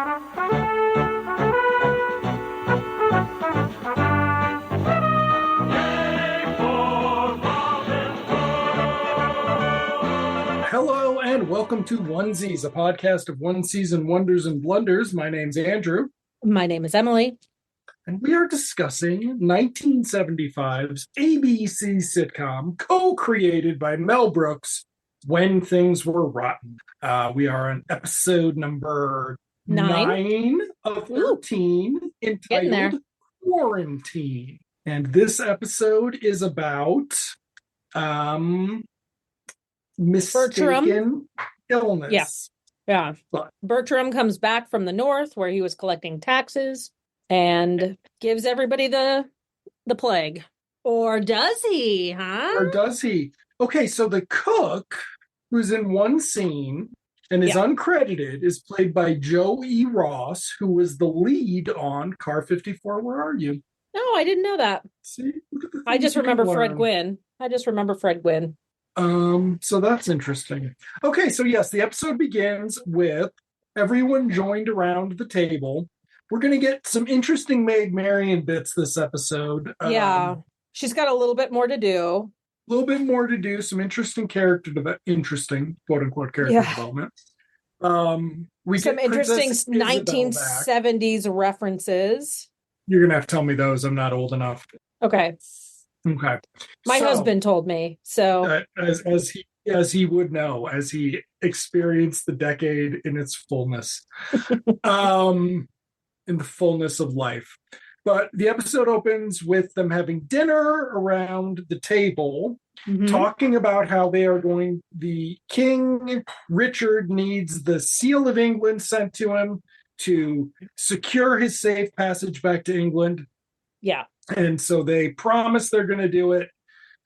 Hello and welcome to Onesies, a podcast of one season wonders and blunders. My name's Andrew. My name is Emily. And we are discussing 1975's ABC sitcom, co-created by Mel Brooks, When Things Were Rotten. We are on episode number 9 of 13, entitled Quarantine. And this episode is about mistaken illness. Yeah. Bertram comes back from the north where he was collecting taxes and gives everybody the plague. Or does he, huh? Or does he? Okay, so the cook, who's in one scene and is uncredited, is played by Joe E. Ross, who was the lead on Car 54, Where Are You? No, I didn't know that. See? I just remember Fred Gwynne. So that's interesting. Okay, so yes, the episode begins with everyone joined around the table. We're going to get some interesting Maid Marian bits this episode. She's got a little bit more to do. Some interesting interesting quote-unquote character development. We some get interesting 1970s references. You're going to have to tell me those. I'm not old enough. Okay. My husband told me, so as he would know, as he experienced the decade in its fullness, in the fullness of life. But the episode opens with them having dinner around the table, talking about how the King Richard needs the seal of England sent to him to secure his safe passage back to England. Yeah. And so they promise they're going to do it,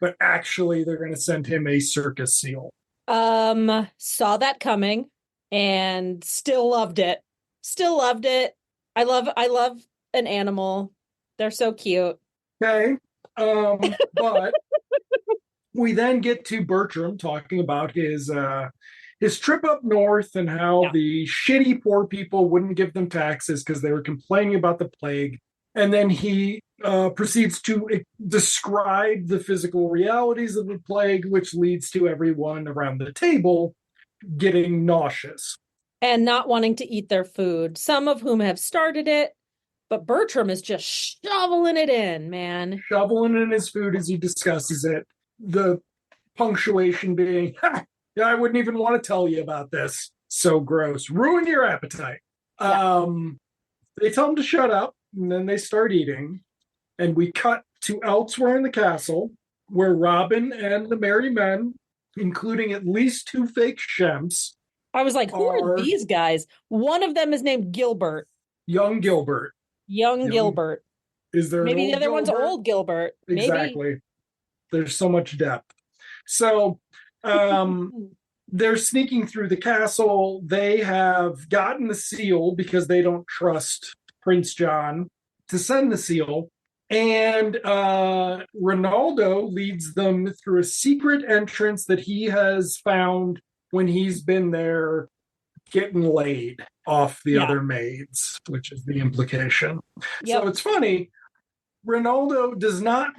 but actually they're going to send him a circus seal. Saw that coming and still loved it. I love an animal. They're so cute. Okay. But we then get to Bertram talking about his trip up north and how the shitty poor people wouldn't give them taxes because they were complaining about the plague. And then he proceeds to describe the physical realities of the plague, which leads to everyone around the table getting nauseous. And not wanting to eat their food, some of whom have started it, but Bertram is just shoveling it in, man. Shoveling in his food as he discusses it. The punctuation being, I wouldn't even want to tell you about this. So gross. Ruin your appetite. Yeah. They tell him to shut up, and then they start eating. And we cut to elsewhere in the castle, where Robin and the merry men, including at least 2 fake Shemps, I was like, who are these guys? One of them is named Gilbert. Young Gilbert. Gilbert. Is there maybe the other one's old Gilbert? Exactly. Maybe. There's so much depth. So they're sneaking through the castle. They have gotten the seal because they don't trust Prince John to send the seal. And Ronaldo leads them through a secret entrance that he has found when he's been there getting laid off the other maids, which is the implication. Yep. So it's funny. Ronaldo does not,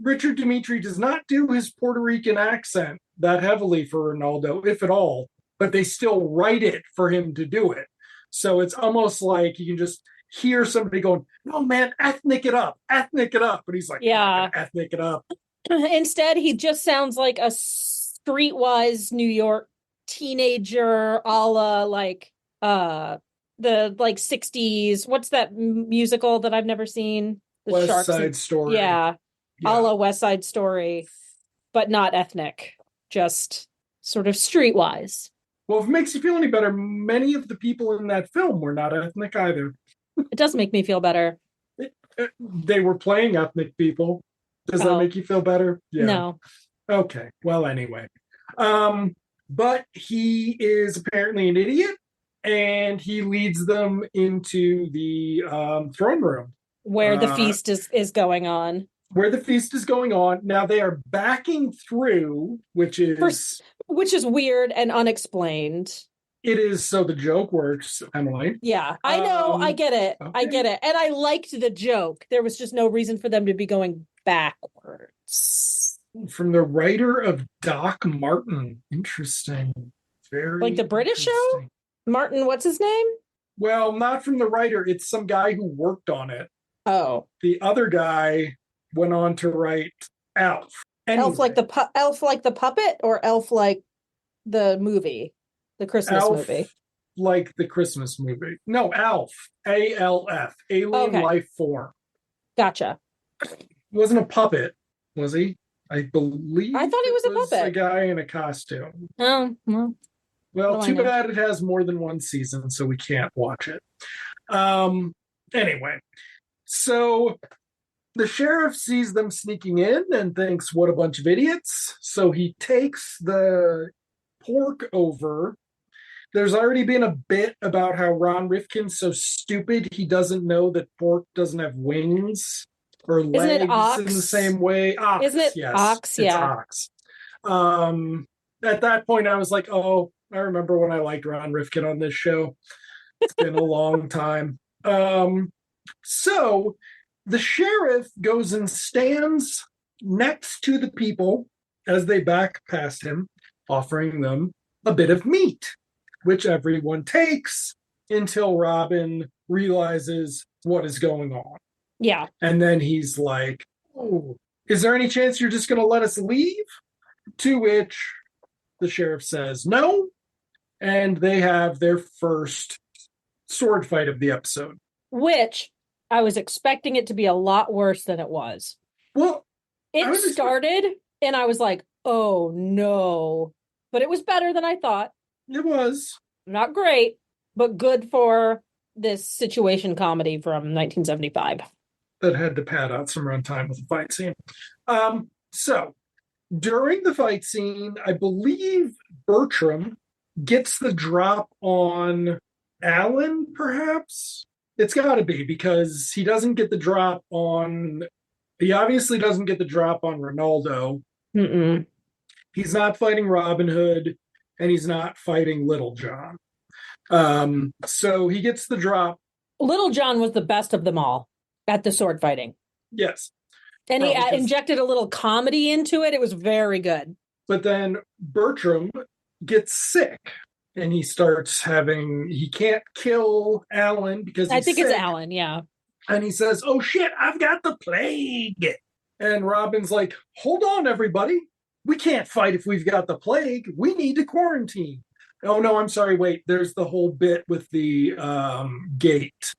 Richard Dimitri does not do his Puerto Rican accent that heavily for Ronaldo, if at all, but they still write it for him to do it. So it's almost like you can just hear somebody going, no, man, ethnic it up. But he's like, ethnic it up. Instead, he just sounds like a streetwise New York teenager, a la the 60s. What's that musical that I've never seen? The West Side Story. Yeah, a la West Side Story, but not ethnic, just sort of streetwise. Well, if it makes you feel any better, many of the people in that film were not ethnic either. It does make me feel better. They were playing ethnic people. Does that make you feel better? Yeah. No. Okay. Well, anyway. But he is apparently an idiot, and he leads them into the throne room. Where the feast is going on. Now they are backing through, which is weird and unexplained. It is, so the joke works, Emily. Yeah, I know. I get it. I okay. get it. And I liked the joke. There was just no reason for them to be going backwards. From the writer of Doc Martin. Interesting. Very Like the British show? interesting. Martin, what's his name? Well, not from the writer. It's some guy who worked on it. Oh, The other guy went on to write Alf. Elf like the puppet, or Elf like the movie, the Christmas Alf, movie. like the Christmas movie. No, Alf. ALF. Alien Okay. Life Form. Gotcha. He wasn't a puppet, was he? I believe. I thought he was a puppet. A guy in a costume. Oh, well. Well, What do I too know? bad it has more than one season, so we can't watch it. Anyway, so the sheriff sees them sneaking in and thinks, what a bunch of idiots. So he takes the pork over. There's already been a bit about how Ron Rifkin's so stupid he doesn't know that pork doesn't have wings or Isn't legs it ox? in the same way. Ox, Isn't it yes, ox? it's Yeah. ox. At that point, I was like, oh, I remember when I liked Ron Rifkin on this show. It's been a long time. So the sheriff goes and stands next to the people as they back past him, offering them a bit of meat, which everyone takes until Robin realizes what is going on. Yeah. And then he's like, oh, is there any chance you're just going to let us leave? To which the sheriff says no. And they have their first sword fight of the episode. Which I was expecting it to be a lot worse than it was. Well, it started and I was like, oh no. But it was better than I thought. It was. Not great, but good for this situation comedy from 1975. That had to pad out some runtime with the fight scene. So during the fight scene, I believe Bertram gets the drop on Alan, perhaps? It's got to be, because he doesn't get the drop on... He obviously doesn't get the drop on Ronaldo. Mm-mm. He's not fighting Robin Hood, and he's not fighting Little John. So he gets the drop. Little John was the best of them all at the sword fighting. Yes. And he injected a little comedy into it. It was very good. But then Bertram gets sick and he starts he can't kill Alan because he's sick. It's Alan, yeah. And he says, oh shit, I've got the plague. And Robin's like, hold on, everybody. We can't fight if we've got the plague. We need to quarantine. Oh no, I'm sorry, wait. There's the whole bit with the gate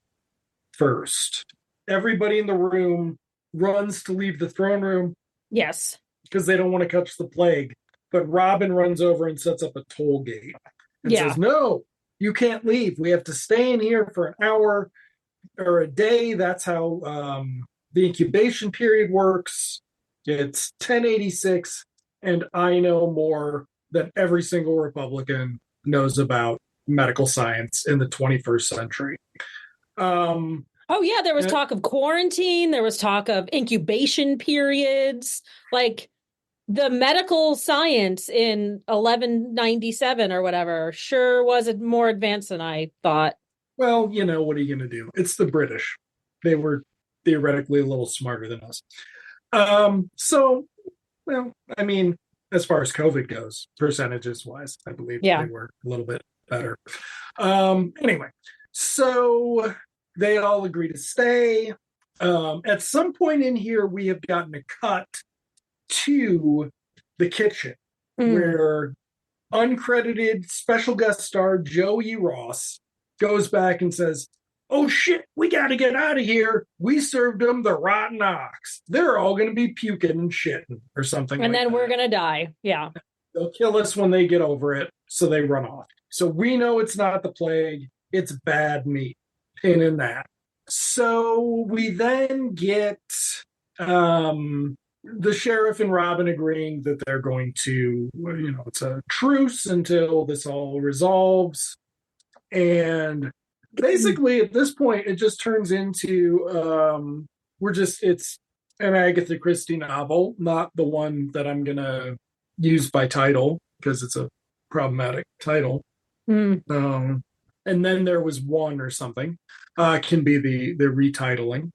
first. Everybody in the room runs to leave the throne room. Yes. Because they don't want to catch the plague. But Robin runs over and sets up a toll gate and says, no, you can't leave. We have to stay in here for an hour or a day. That's how the incubation period works. It's 1086, and I know more than every single Republican knows about medical science in the 21st century. Oh, yeah, there was talk of quarantine. There was talk of incubation periods. Like, the medical science in 1197 or whatever sure was more advanced than I thought. Well, you know, what are you going to do? It's the British. They were theoretically a little smarter than us. So, well, I mean, as far as COVID goes, percentages wise, I believe they were a little bit better. Anyway, so they all agree to stay. At some point in here, we have gotten a cut to the kitchen where uncredited special guest star Joey Ross goes back and says, oh shit, we got to get out of here. We served them the rotten ox. They're all going to be puking and shitting or something. And then we're going to die. Yeah. They'll kill us when they get over it. So they run off. So we know it's not the plague. It's bad meat. Pin in that. So we then get the sheriff and Robin agreeing that they're going to, it's a truce until this all resolves. And basically at this point, it just turns into, it's an Agatha Christie novel, not the one that I'm going to use by title because it's a problematic title. Mm. And then there was one or something. Can be the retitling.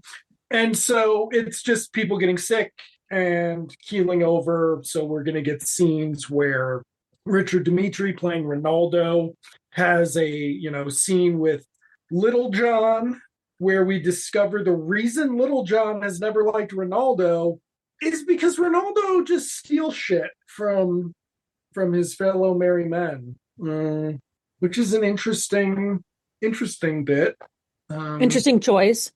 And so it's just people getting sick and keeling over. So we're going to get scenes where Richard Dimitri playing Ronaldo has a, scene with Little John where we discover the reason Little John has never liked Ronaldo is because Ronaldo just steals shit from his fellow merry men, which is an interesting bit. Interesting choice.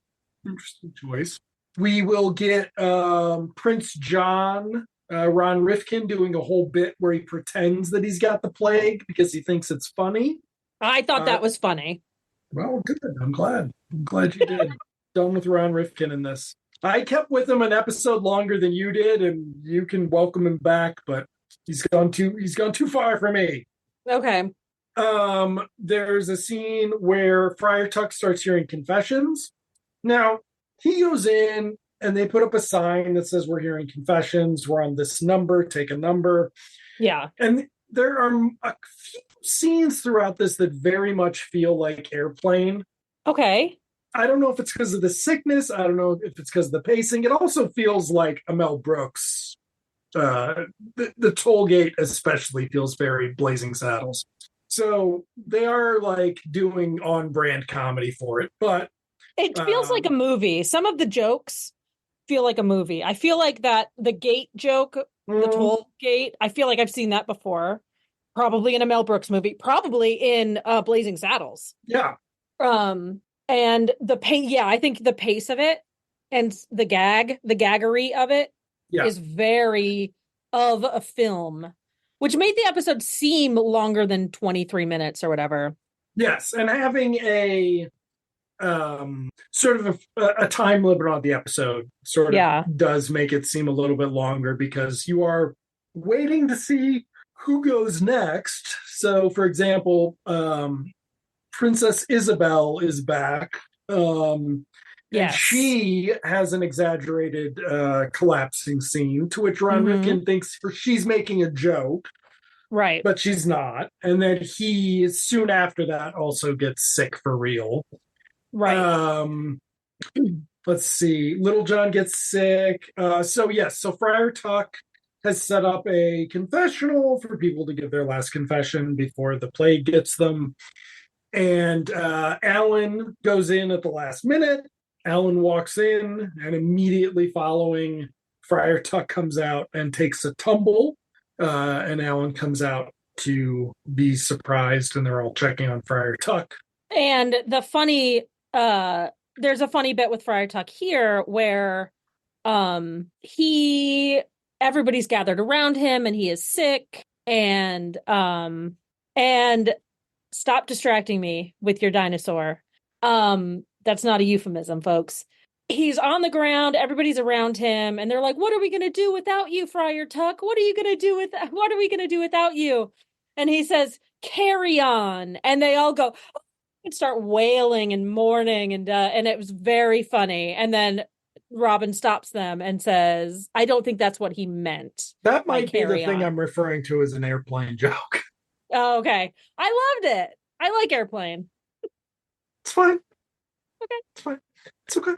Interesting choice. We will get Prince John, Ron Rifkin, doing a whole bit where he pretends that he's got the plague because he thinks it's funny. I thought that was funny. Well, good. I'm glad you did. Done with Ron Rifkin in this. I kept with him an episode longer than you did, and you can welcome him back, but he's gone too far for me. Okay. There's a scene where Friar Tuck starts hearing confessions. Now, he goes in and they put up a sign that says, "We're hearing confessions. We're on this number. Take a number." Yeah. And there are a few scenes throughout this that very much feel like Airplane. Okay. I don't know if it's because of the sickness. I don't know if it's because of the pacing. It also feels like a Mel Brooks. The toll gate especially feels very Blazing Saddles. So they are like doing on-brand comedy for it, but it feels like a movie. Some of the jokes feel like a movie. I feel like that the gate joke, the toll gate, I feel like I've seen that before. Probably in a Mel Brooks movie, probably in Blazing Saddles. Yeah. And the pace, I think the pace of it and the gaggery of it is very of a film, which made the episode seem longer than 23 minutes or whatever. Yes, and having a sort of a time limit on the episode sort of does make it seem a little bit longer because you are waiting to see who goes next. So, for example, Princess Isabel is back. And she has an exaggerated collapsing scene to which Ron Rifkin thinks she's making a joke. Right. But she's not. And then he, soon after that, also gets sick for real. Right. Let's see. Little John gets sick. So Friar Tuck has set up a confessional for people to give their last confession before the plague gets them. And Alan goes in at the last minute. Alan walks in, and immediately following, Friar Tuck comes out and takes a tumble. And Alan comes out to be surprised, and they're all checking on Friar Tuck. And the funny, there's a funny bit with Friar Tuck here where everybody's gathered around him and he is sick, and stop distracting me with your dinosaur. That's not a euphemism, folks. He's on the ground, everybody's around him, and they're like, "What are we going to do without you, Friar Tuck? What are we going to do without you?" And he says, "Carry on." And they all go and start wailing and mourning, and it was very funny. And then Robin stops them and says, "I don't think that's what he meant." That might be the thing I'm referring to as an Airplane joke. Oh, okay. I loved it. I like Airplane. It's fine. Okay. It's fine. It's okay.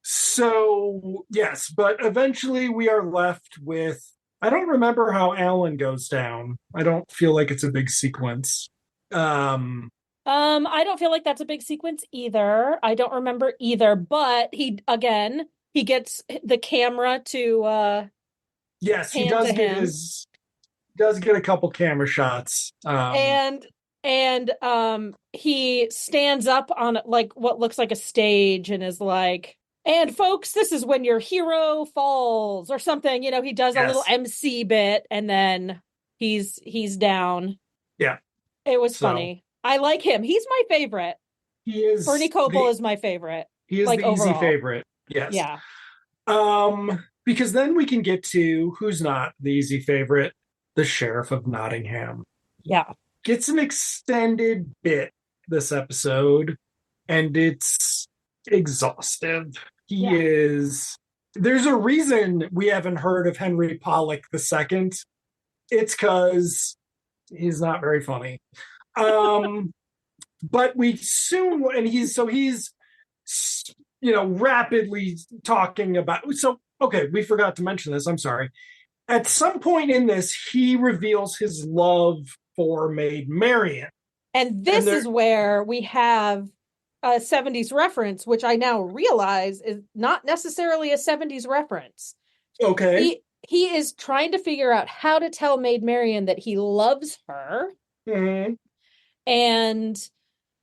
So yes, but eventually we are left with, I don't remember how Alan goes down. I don't feel like it's a big sequence. I don't feel like that's a big sequence either. I don't remember either, but he gets the camera to yes, he does get a couple camera shots. And he stands up on like what looks like a stage and is like, "And folks, this is when your hero falls," or something. He does a little MC bit, and then he's down. Yeah. It was funny. I like him. He's my favorite. He is. Bernie Kopel is my favorite. He is like, the overall. Easy favorite. Yes. Yeah. Because then we can get to who's not the easy favorite, the Sheriff of Nottingham. Yeah. Gets an extended bit this episode, and it's exhaustive. There's a reason we haven't heard of Henry Pollock II. It's because he's not very funny. But we soon, and he's rapidly talking about. So okay, we forgot to mention this. I'm sorry. At some point in this, he reveals his love for Maid Marian. And this is where we have a 70s reference, which I now realize is not necessarily a 70s reference. Okay. He is trying to figure out how to tell Maid Marian that he loves her. Mm-hmm. And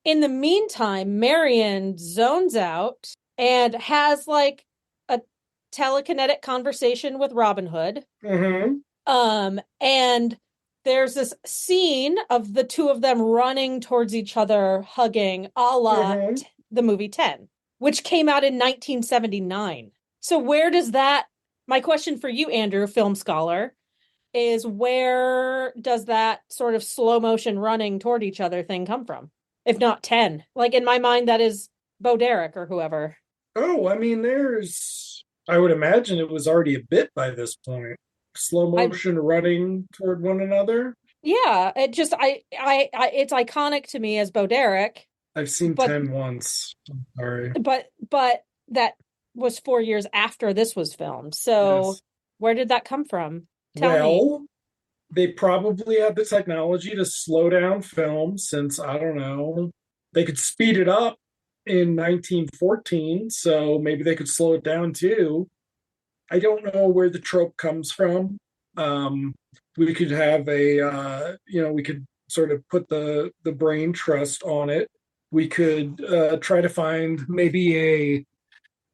in the meantime, Marian zones out and has like a telekinetic conversation with Robin Hood. Mm-hmm. And there's this scene of the two of them running towards each other, hugging, a la the movie 10, which came out in 1979. So where does that, my question for you, Andrew, film scholar, is where does that sort of slow motion running toward each other thing come from? If not 10. Like in my mind, that is Bo Derek or whoever. Oh, I mean, I would imagine it was already a bit by this point. Slow motion running toward one another. Yeah, it just it's iconic to me as Bo Derek. I've seen 10 once. I'm sorry. But that was 4 years after this was filmed. So yes. Where did that come from? Tell me. They probably had the technology to slow down film since, I don't know, they could speed it up in 1914, so maybe they could slow it down too. I don't know where the trope comes from. We could have we could sort of put the brain trust on it. We could try to find maybe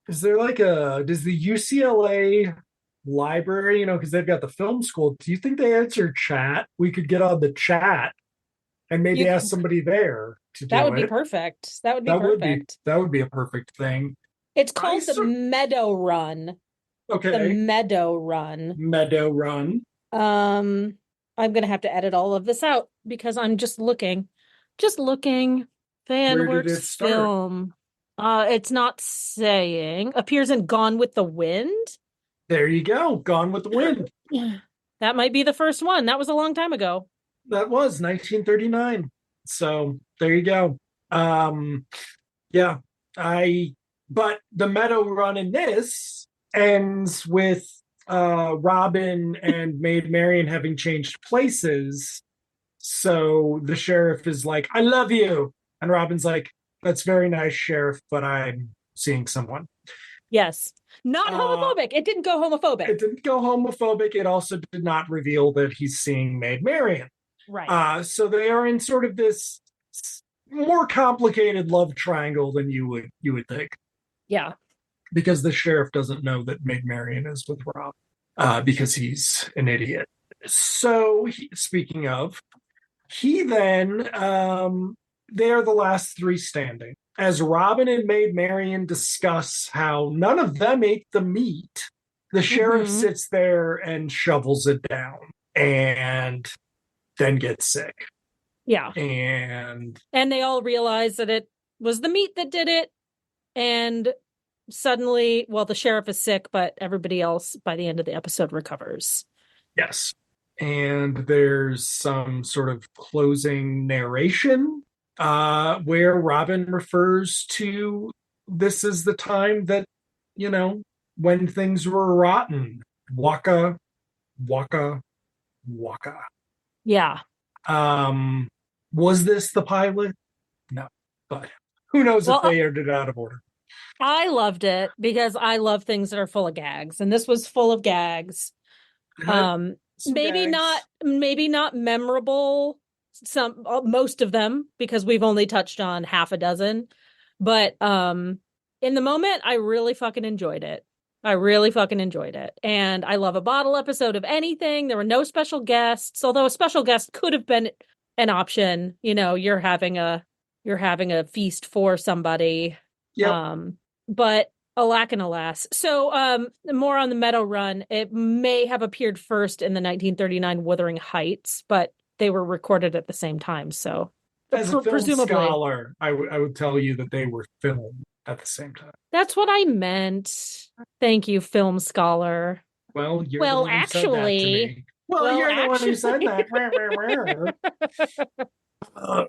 does the UCLA library, because they've got the film school, do you think they answer chat? We could get on the chat and maybe ask somebody there to do it. That would be perfect. That would be a perfect thing. It's called the Meadow Run. Okay. The Meadow Run. Meadow Run. I'm gonna have to edit all of this out because I'm just looking. FanWorks film. It's not saying. Appears in Gone with the Wind. There you go. Gone with the Wind. That might be the first one. That was a long time ago. That was 1939. So there you go. But the Meadow Run in this ends with Robin and Maid Marian having changed places. So the sheriff is like, I love you. And Robin's like, that's very nice, Sheriff, but I'm seeing someone. Yes. Not homophobic. It didn't go homophobic. It also did not reveal that he's seeing Maid Marian. Right. So they are in sort of this more complicated love triangle than you would think. Yeah. Because the sheriff doesn't know that Maid Marian is with Rob, because he's an idiot. So speaking of, he then they are the last three standing. As Robin and Maid Marian discuss how none of them ate the meat, the sheriff sits there and shovels it down and then gets sick. Yeah. And they all realize that it was the meat that did it. And suddenly, the sheriff is sick, but everybody else by the end of the episode recovers. Yes. And there's some sort of closing narration where Robin refers to this is the time that, when things were rotten. Waka, waka, waka. Yeah. Was this the pilot? No. But who knows if they aired it out of order. I loved it because I love things that are full of gags. And this was full of gags. Maybe not memorable, most of them, because we've only touched on half a dozen, but in the moment I really fucking enjoyed it. And I love a bottle episode of anything. There were no special guests, although a special guest could have been an option. You're having a feast for somebody. But alack and alas. So more on the Meadow Run. It may have appeared first in the 1939 Wuthering Heights, but they were recorded at the same time. So as a film scholar, I would tell you that they were filmed at the same time. That's what I meant. Thank you, film scholar. Well, you're the one who said that to me. You're the one who said that. Uh,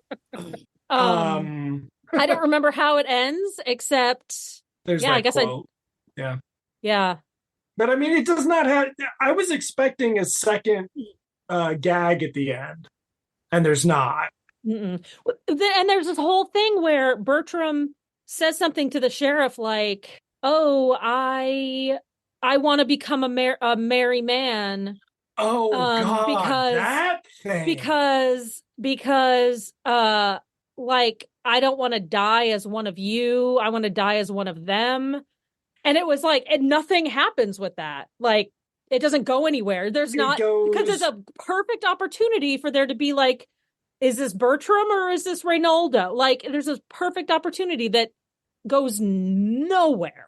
Um, I don't remember how it ends, except there's yeah, I that guess quote. Yeah. yeah. But I mean, it does not have. I was expecting a second gag at the end, and there's not. Mm-mm. And there's this whole thing where Bertram says something to the sheriff like, "Oh, I want to become a merry man." Oh God, Because that thing. because like I don't want to die as one of you. I want to die as one of them. And it was like, and nothing happens with that. Like, it doesn't go anywhere. There's It not, because there's goes a perfect opportunity for there to be like, is this Bertram or is this Reynolda? Like, there's a perfect opportunity that goes nowhere.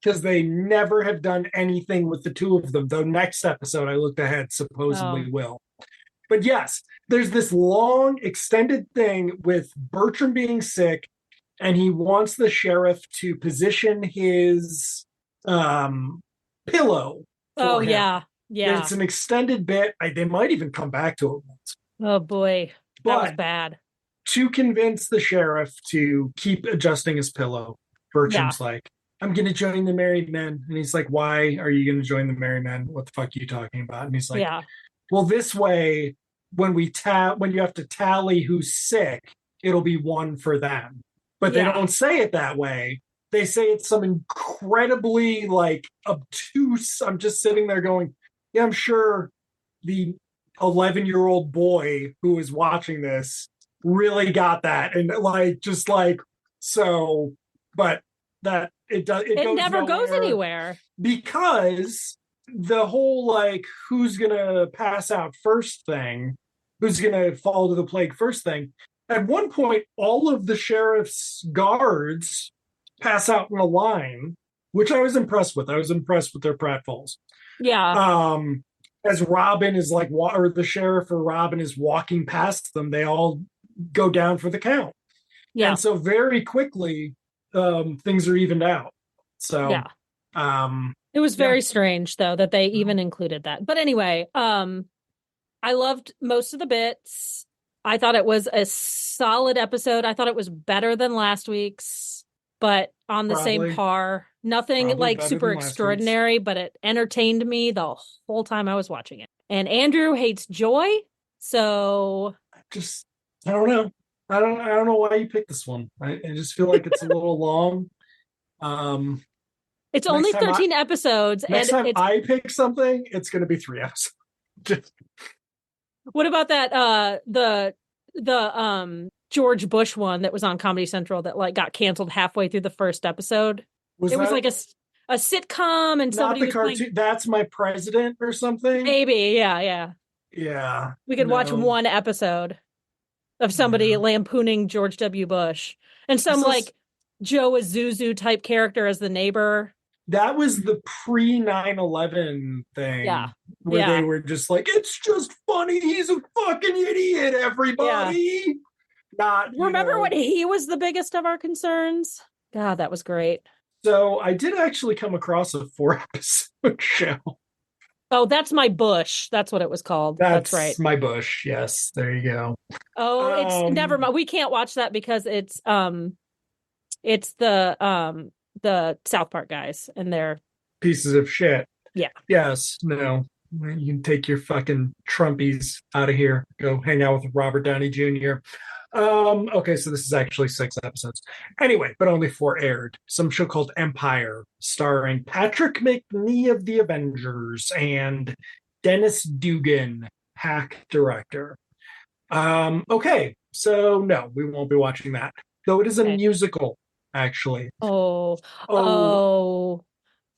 because they never have done anything with the two of them. Though next episode, I looked ahead, Oh, supposedly will. But yes, there's this long extended thing with Bertram being sick, and he wants the sheriff to position his um, pillow oh for him. yeah, yeah. It's an extended bit. They might even come back to it once. Oh boy, that was But bad. to convince the sheriff to keep adjusting his pillow, Yeah, Bertram's like, I'm going to join the Married Men. And he's like, why are you going to join the Married Men? What the fuck are you talking about? And he's like, yeah, well, this way, when you have to tally who's sick, it'll be one for them. But they yeah. don't say it that way. They say it's some incredibly like obtuse. I'm just sitting there going, yeah, I'm sure the 11-year-old boy who is watching this really got that. And like, just like, so, but that it It goes never goes nowhere anywhere. because the whole like who's gonna pass out first thing, who's gonna fall to the plague first thing. At one point, all of the sheriff's guards pass out in a line, which I was impressed with. I was impressed with their pratfalls. Yeah, Um, as Robin is like, or the sheriff or Robin is walking past them, they all go down for the count, yeah, and so very quickly, things are evened out. So, yeah. um, It was yeah. very strange though that they even included that. But anyway, I loved most of the bits. I thought it was a solid episode. I thought it was better than last week's, but on the same Probably, par. Nothing probably like better super than last week's. extraordinary, but it entertained me the whole time I was watching it. And Andrew hates Joy, so Just, I don't know. I don't know why you picked this one. I just feel like it's a little long. Um, it's next only time I 13 episodes next and time it's I pick something, it's going to be 3 episodes. Just, what about that the George Bush one that was on Comedy Central that like got canceled halfway through the first episode? was It was that like a sitcom and not somebody the was playing cartoon? That's My President or something. maybe, yeah, yeah. Yeah, We could watch no, one episode of somebody yeah. lampooning George W. Bush and some This is like Joe Azuzu type character as the neighbor. that was the pre 9/11 Yeah. thing where they Yeah. were just like, it's just funny. He's a fucking idiot, Yeah. everybody. Not, Remember when he was the biggest of our concerns? God, that was great. So I did actually come across a 4 episode show. Oh, that's my Bush. That's what it was called. That's That's right. My Bush. Yes, there you go. Oh, it's never Um, mind. We can't watch that because it's the South Park guys and they're Pieces of shit. yeah. Yes, no. You can take your fucking Trumpies out of here. Go hang out with Robert Downey Jr. Okay, so this is actually 6 episodes. Anyway, but only 4 aired. Some show called Empire, starring Patrick McNee of the Avengers and Dennis Dugan, hack director. Okay, so no, we won't be watching that. Though it is a Okay. musical, actually. Oh, Oh, oh,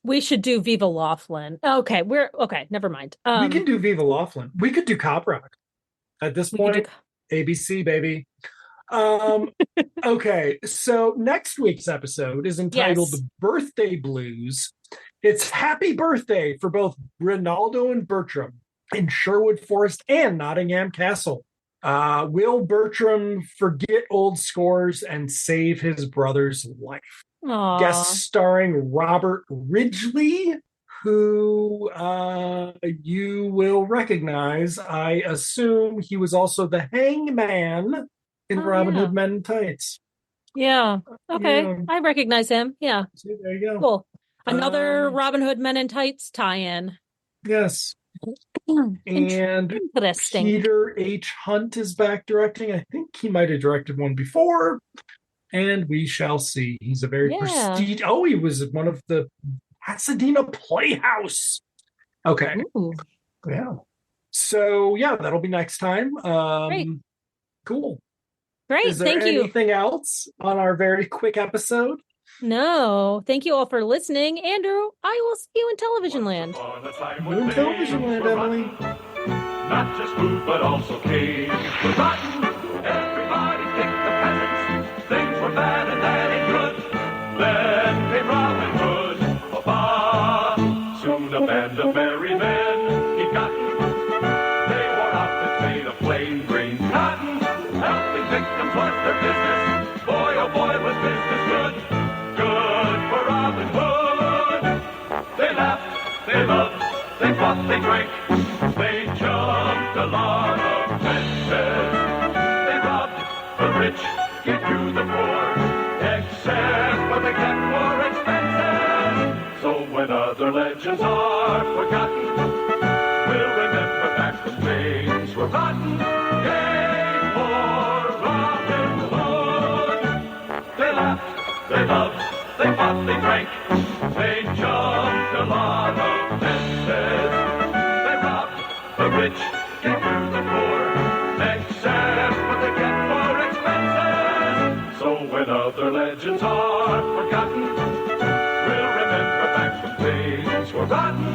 we should do Viva Laughlin. Okay, we're okay, never mind. we can do Viva Laughlin. We could do Cop Rock. At this We could do point, ABC, baby. Um, okay, so next week's episode is entitled yes. Birthday Blues. It's happy birthday for both Ronaldo and Bertram in Sherwood Forest and Nottingham Castle. Will Bertram forget old scores and save his brother's life? Guest Aw. starring Robert Ridgely, who you will recognize. I assume he was also the hangman in Oh, Robin yeah. Hood Men in Tights. Yeah. Okay. Yeah. I recognize him. Yeah. See, there you go. Cool. Another Um, Robin Hood Men in Tights tie-in. Yes. Int- And Interesting. Peter H. Hunt is back directing. I think he might have directed one before. And we shall see. He's a very prestigious. Oh, he was one of the Pasadena Playhouse. Okay. Ooh. Yeah. So yeah, that'll be next time. Great. Cool. Great. Is there Thank you. anything else on our very quick episode? No. Thank you all for listening. Andrew, I will see you in Television Land. You in Television Land, Emily. Not just food, but also cake. Forgotten, everybody picked the peasants. Things were bad and that ain't good. Then came Robin Hood. Ba-ba. Soon a band of merry men he'd gotten. They wore outfits made of plain green cotton. Helping victims was their business. Boy, oh boy, was business good. Good for Robin Hood. They laughed, they loved, they fought, they drank. They jumped a lot of fences. They robbed the rich, gave to the poor, except what they kept for expenses. So when other legends are forgotten, we'll remember back when things were rotten. Yay for Robin Hood! They laughed, they loved, they fought, they drank. They jumped a lot of fences. The rich gave to the poor, except what they get for expenses. So when other legends are forgotten, we'll remember back when things were rotten.